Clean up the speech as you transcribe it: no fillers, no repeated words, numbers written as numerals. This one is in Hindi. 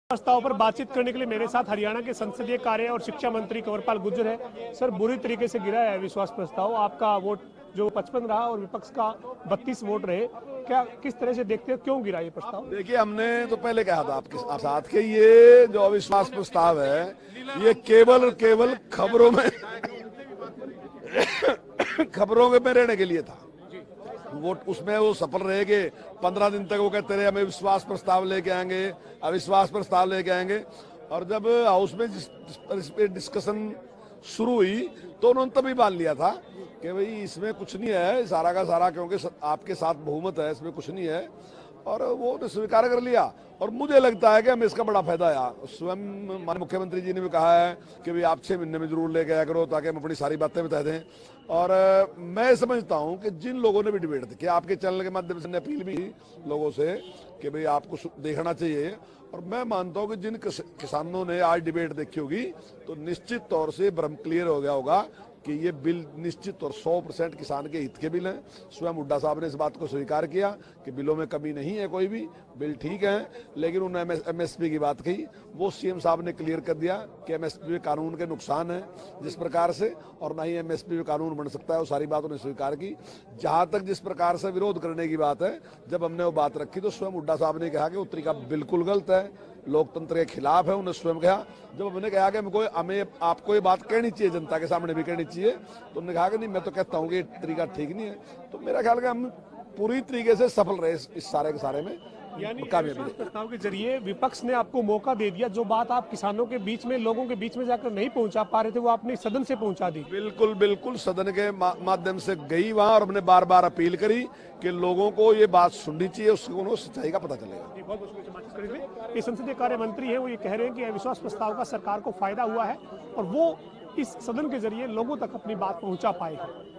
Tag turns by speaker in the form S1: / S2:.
S1: प्रस्ताव पर बातचीत करने के लिए मेरे साथ हरियाणा के संसदीय कार्य और शिक्षा मंत्री कंवरपाल गुर्जर है। सर, बुरी तरीके से गिरा है अविश्वास प्रस्ताव। आपका वोट जो 55 रहा और विपक्ष का 32 वोट रहे, क्या किस तरह से देखते हो, क्यों गिरा ये प्रस्ताव?
S2: देखिए, हमने तो पहले कहा था आपके साथ के ये जो अविश्वास प्रस्ताव है ये केवल केवल खबरों में रहने के लिए था। वो उसमें वो सफल रहेंगे 15 दिन तक वो कहते रहे हमें विश्वास प्रस्ताव लेके आएंगे, अविश्वास प्रस्ताव लेके आएंगे। और जब हाउस में जिस पे डिस्कशन शुरू हुई तो उन्होंने तभी मान लिया था कि भाई इसमें कुछ नहीं है, सारा का सारा क्योंकि आपके साथ बहुमत है, इसमें कुछ नहीं है, और वो स्वीकार कर लिया। और मुझे लगता है कि हमें इसका बड़ा फायदा आया। स्वयं माननीय मुख्यमंत्री जी ने भी कहा है कि भाई आप 6 महीने में जरूर लेके आया करो ताकि हम अपनी सारी बातें बता दें। और मैं समझता हूं कि जिन लोगों ने भी डिबेट देखी, आपके चैनल के माध्यम से अपील भी लोगों से कि भाई आपको देखना चाहिए, और मैं मानता हूं कि जिन किसानों ने आज डिबेट देखी होगी तो निश्चित तौर से भ्रम क्लियर हो गया होगा कि ये बिल निश्चित और 100% किसान के हित के बिल हैं। स्वयं हुड्डा साहब ने इस बात को स्वीकार किया कि बिलों में कमी नहीं है, कोई भी बिल ठीक है। लेकिन उन्होंने एमएसपी की बात कही, वो सीएम साहब ने क्लियर कर दिया कि एमएसपी कानून के नुकसान है जिस प्रकार से, और ना ही एमएसपी कानून बन सकता है, वो सारी बात उन्होंने स्वीकार की। जहां तक जिस प्रकार से विरोध करने की बात है, जब हमने वो बात रखी तो स्वयं हुड्डा साहब ने कहा कि वो तरीका बिल्कुल गलत है, लोकतंत्र के खिलाफ है। उन्होंने स्वयं कहा, जब हमने कहा कि हमें आपको ये बात कहनी चाहिए, जनता के सामने भी कहनी चाहिए, तो उन्होंने कहा कि नहीं, मैं तो कहता हूँ कि तरीका ठीक नहीं है। तो मेरा ख्याल है हम पूरी तरीके से सफल रहे इस सारे के सारे में।
S1: यानी अविश्वास प्रस्ताव के जरिए विपक्ष ने आपको मौका दे दिया, जो बात आप किसानों के बीच में, लोगों के बीच में जाकर नहीं पहुंचा पा रहे थे, वो आपने सदन से पहुंचा दी।
S2: बिल्कुल बिल्कुल, सदन के माध्यम से गई वहां, और हमने बार बार अपील करी कि लोगों को ये बात सुननी चाहिए, उसको सच्चाई का पता चलेगा।
S1: बहुत मुश्किल से बातचीत करेंगे। ये संसदीय कार्य मंत्री है, वो ये कह रहे हैं कि अविश्वास प्रस्ताव का सरकार को फायदा हुआ है और वो इस सदन के जरिए लोगों तक अपनी बात पहुंचा पाए हैं।